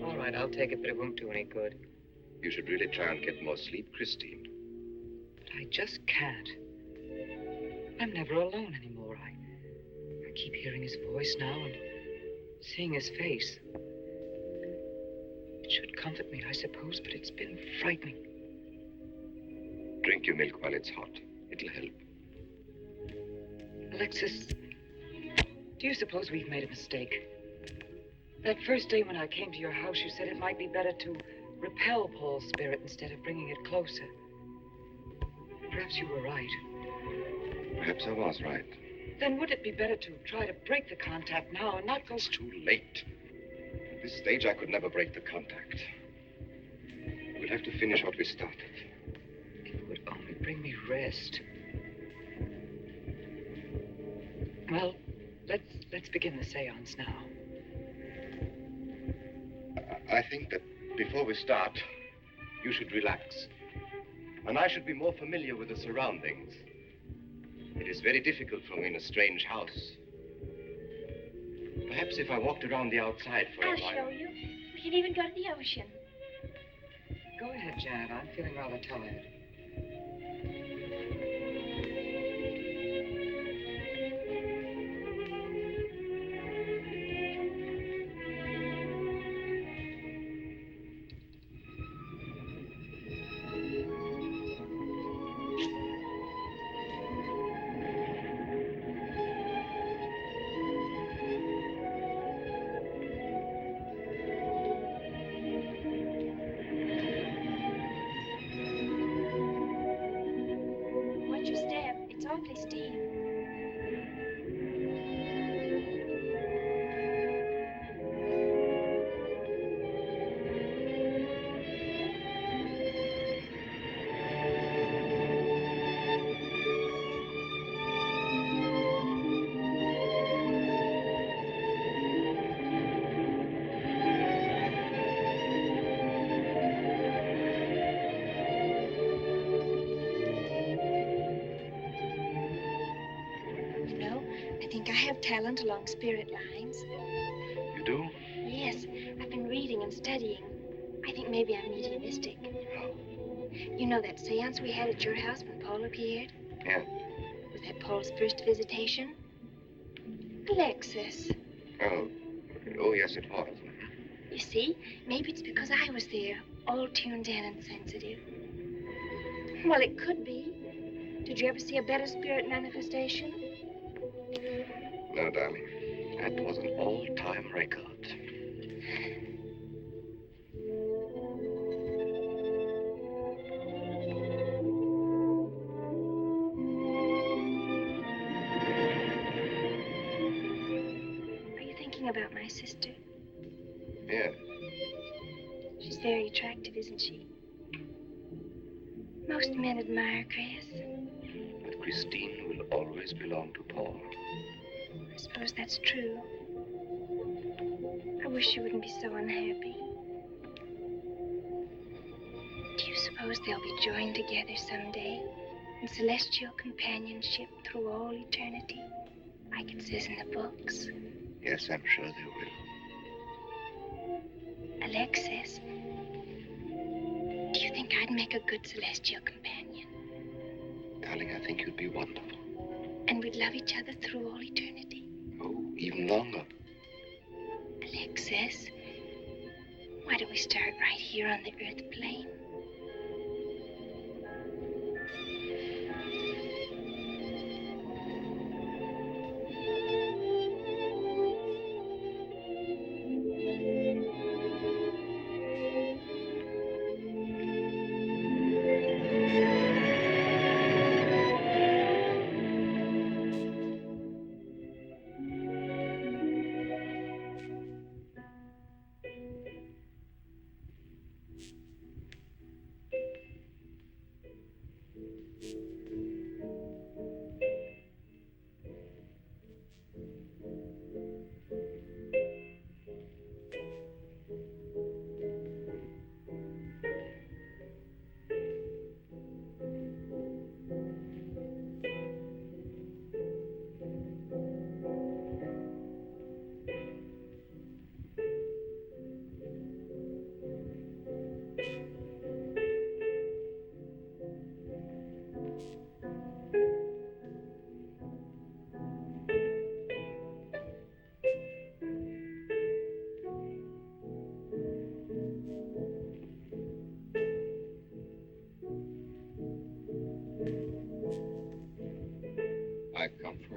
All right, I'll take it, but it won't do any good.
You should really try and get more sleep, Christine.
But I just can't. I'm never alone anymore. I keep hearing his voice now and seeing his face. It should comfort me, I suppose, but it's been frightening.
Drink your milk while it's hot. It'll help.
Alexis, do you suppose we've made a mistake? That first day when I came to your house, you said it might be better to repel Paul's spirit instead of bringing it closer. Perhaps you were right.
Perhaps I was right.
Then would it be better to try to break the contact now and not go...
It's too late. At this stage, I could never break the contact. We'll have to finish what we started.
It would only bring me rest. Well, let's begin the seance now.
I think that before we start, you should relax. And I should be more familiar with the surroundings. It is very difficult for me in a strange house. Perhaps if I walked around the outside for a while...
I'll show you. We can even go to the ocean.
Go ahead, Janet. I'm feeling rather tired.
Watch your step. It's awfully steep. You know, I think I have talent along spirit lines.
You do?
Yes, I've been reading and studying. I think maybe I'm mediumistic.
Oh.
You know that seance we had at your house when Paul appeared?
Yeah.
Was that Paul's first visitation? Alexis.
Oh, yes, it was.
You see, maybe it's because I was there, all tuned in and sensitive. Well, it could be. Did you ever see a better spirit manifestation?
No, darling. That was an all-time record.
Are you thinking about my sister?
Yeah.
She's very attractive, isn't she? Most men admire Chris.
But Christine will always belong to Paul.
I suppose that's true. I wish you wouldn't be so unhappy. Do you suppose they'll be joined together someday in celestial companionship through all eternity, like it says in the books?
Yes, I'm sure they will.
Alexis, do you think I'd make a good celestial companion?
Darling, I think you'd be wonderful.
And we'd love each other through all eternity?
Oh, even longer.
Alexis, why don't we start right here on the earth plane?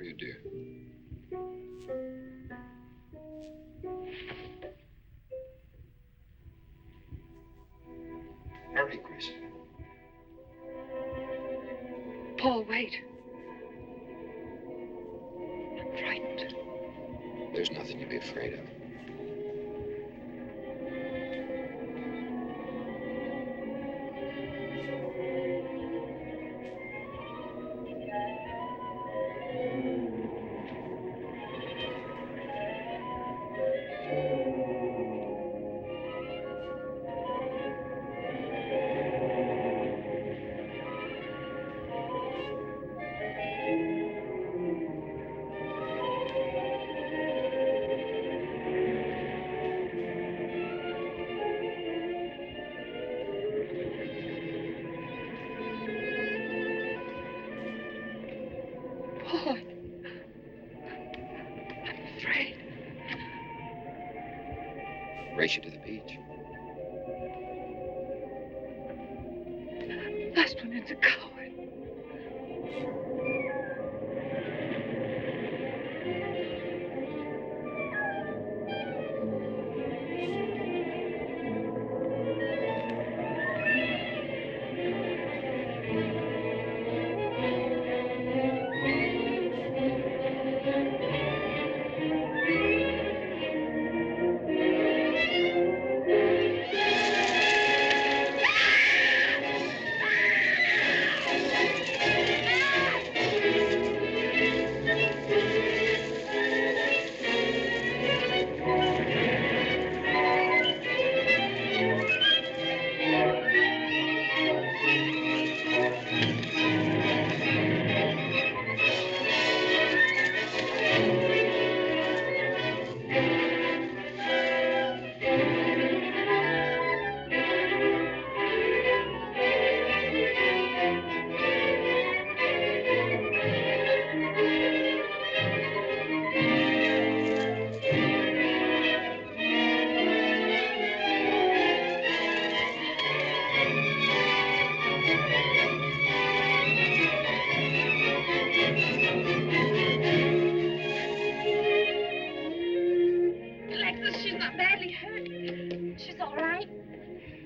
you, dear? Hurry, Chris.
Paul, wait. I'm frightened.
There's nothing to be afraid of.
Paul, I'm afraid.
Race you to the beach.
Last one is a coward.
Alexis, she's not badly hurt. She's all right.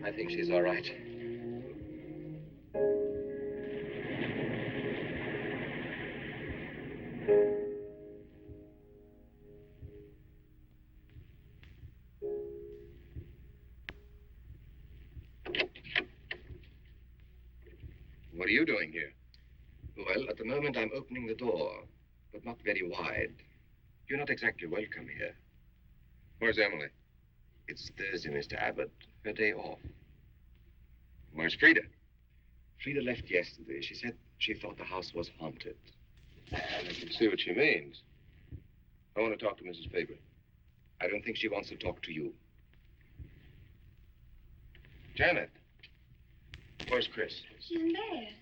I think she's all right. What are you doing here? Well, at the moment I'm opening the door, but not very wide. You're not exactly welcome here. Where's Emily? It's Thursday, Mr. Abbott. Her day off. Where's Frida? Frida left yesterday. She said she thought the house was haunted. I can see what she means. I want to talk to Mrs. Faber. I don't think she wants to talk to you. Janet. Where's Chris?
She's in bed.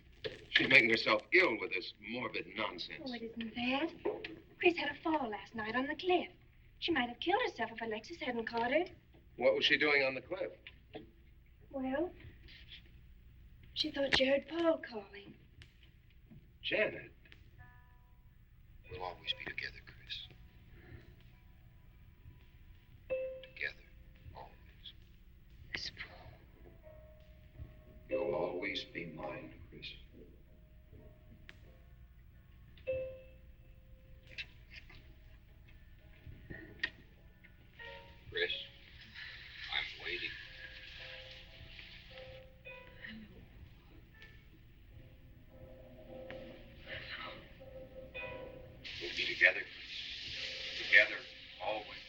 She's making herself ill with this morbid nonsense.
Oh, it isn't that. Chris had a fall last night on the cliff. She might have killed herself if Alexis hadn't caught her.
What was she doing on the cliff?
Well, she thought she heard Paul calling.
Janet.
We'll always be together, Chris. Together, always.
Miss Paul.
You'll always be mine, Chris. Chris, I'm waiting. We'll be together, Chris. Together, always.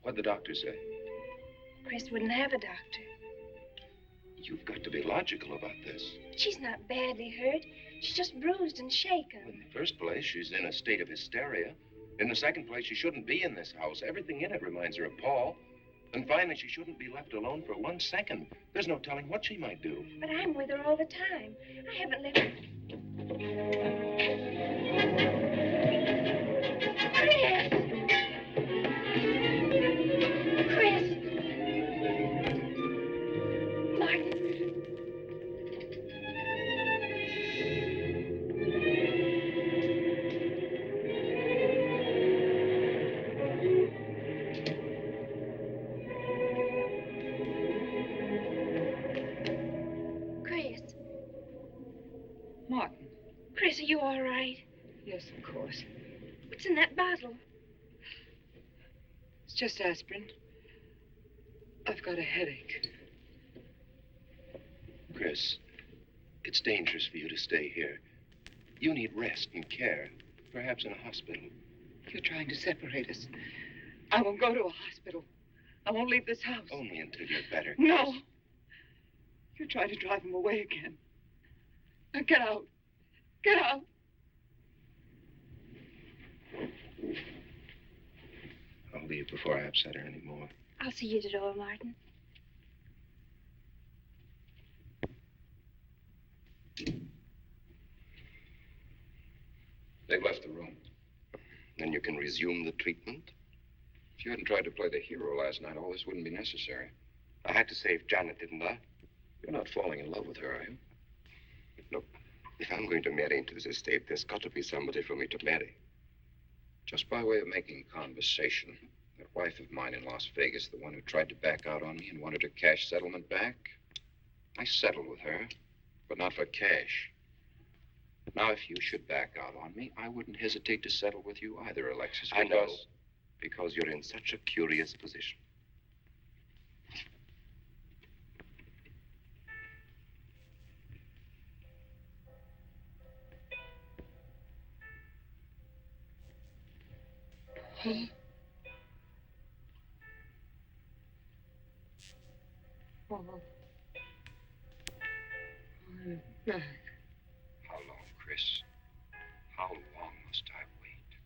What'd the doctor say?
Chris wouldn't have a doctor.
You've got to be logical about this.
She's not badly hurt. She's just bruised and shaken.
In the first place, she's in a state of hysteria. In the second place, she shouldn't be in this house. Everything in it reminds her of Paul. And finally, she shouldn't be left alone for 1 second. There's no telling what she might do.
But I'm with her all the time. I haven't left her.
Martin.
Chris, are you all right?
Yes, of course.
What's in that bottle?
It's just aspirin. I've got a headache.
Chris, it's dangerous for you to stay here. You need rest and care, perhaps in a hospital.
You're trying to separate us. I won't go to a hospital. I won't leave this house.
Only until you're better.
No. You're trying to drive him away again. Now get out. Get out.
I'll leave before I upset her anymore.
I'll see you to the door, Martin.
They've left the room.
Then you can resume the treatment.
If you hadn't tried to play the hero last night, all this wouldn't be necessary.
I had to save Janet, didn't I?
You're not falling in love with her, are you?
Look, if I'm going to marry into this estate, there's got to be somebody for me to marry.
Just by way of making conversation, that wife of mine in Las Vegas, the one who tried to back out on me and wanted her cash settlement back, I settled with her, but not for cash. Now, if you should back out on me, I wouldn't hesitate to settle with you either, Alexis.
I know, because you're in such a curious position.
Oh. I'm back.
How long, Chris? How long must I wait?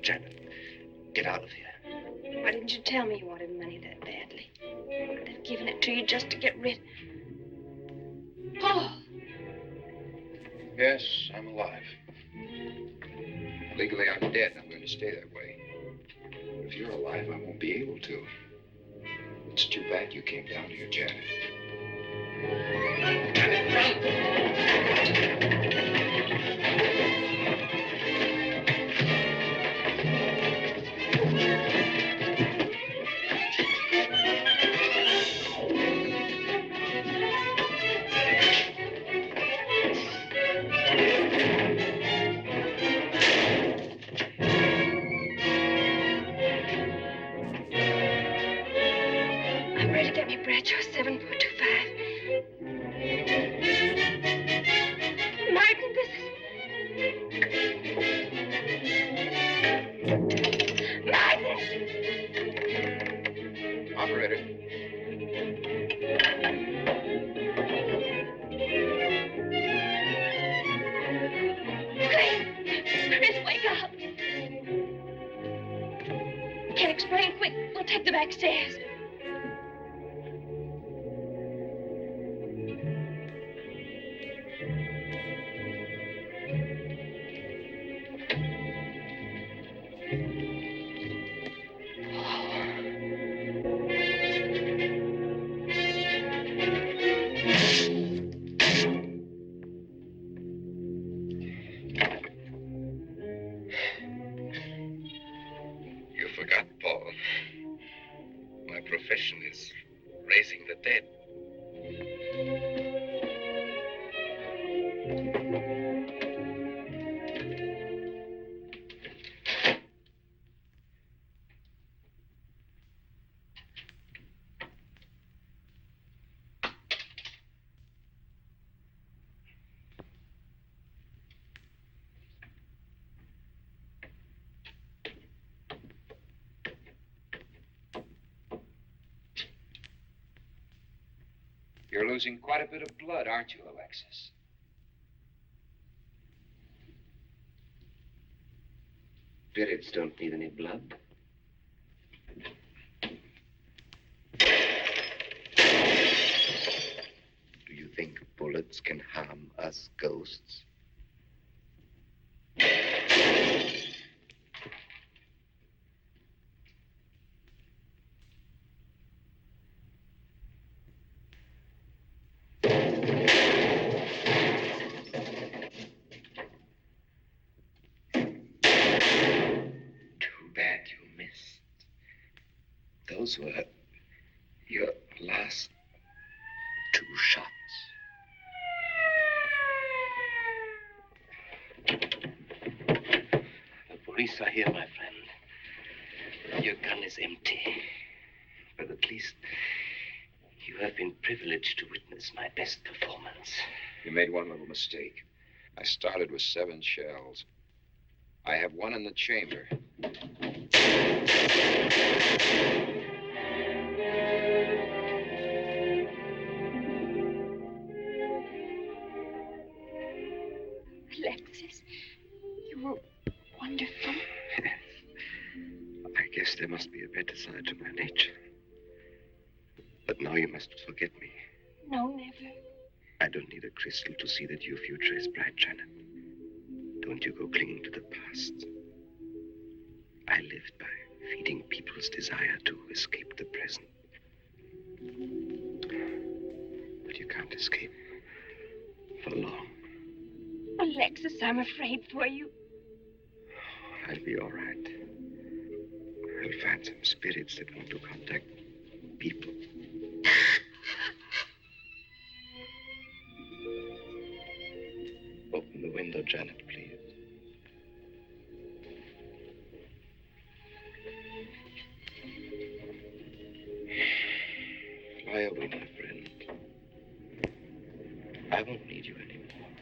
Janet, get out of here.
Why didn't you tell me you wanted money that badly? I'd have given it to you just to get rid. Paul!
Yes, I'm alive. Legally, I'm dead, and I'm going to stay that way. But if you're alive, I won't be able to. It's too bad you came down here, Janet.
Janet, run!
I'm ready to get me Bradshaw 7425. Martin, this is... Martin!
Operator.
Chris, wake up. Can't explain. Quick, we'll take the back stairs.
You forgot, Paul. My profession is raising the dead.
You're losing quite a bit of blood, aren't you, Alexis?
Spirits don't need any blood. Do you think bullets can harm us ghosts? Bad you missed. Those were your last 2 shots. The police are here, my friend. Your gun is empty. But at least you have been privileged to witness my best performance.
You made one little mistake. I started with 7 shells. I have 1 in the chamber.
Alexis, you were wonderful.
I guess there must be a better side to my nature. But now you must forget me.
No, never.
I don't need a crystal to see that your future is bright, Janet. Don't you go clinging to the past. I lived by feeding people's desire to escape the present. But you can't escape for long.
Alexis, I'm afraid for you.
I'll be all right. I'll find some spirits that want to contact people. Open the window, Janet, please. Fly away, my friend. I won't need you anymore.